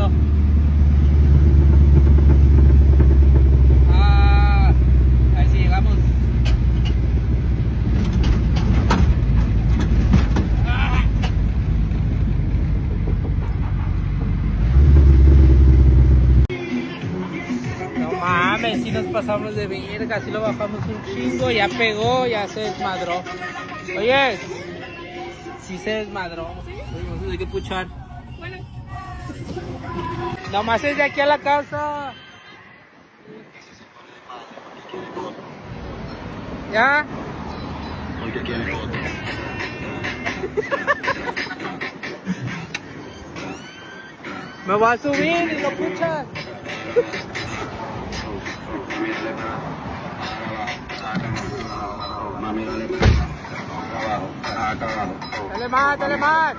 video. Ah, a ver si llegamos. No mames, si nos pasamos de verga, si lo bajamos un chingo, ya pegó, ya se desmadró. Oye, si se desmadró. Oye, hay que puchar. Bueno. Nomás es de aquí a la casa. ¿Ya? Me voy a subir y lo puchas. Dale más, dale más.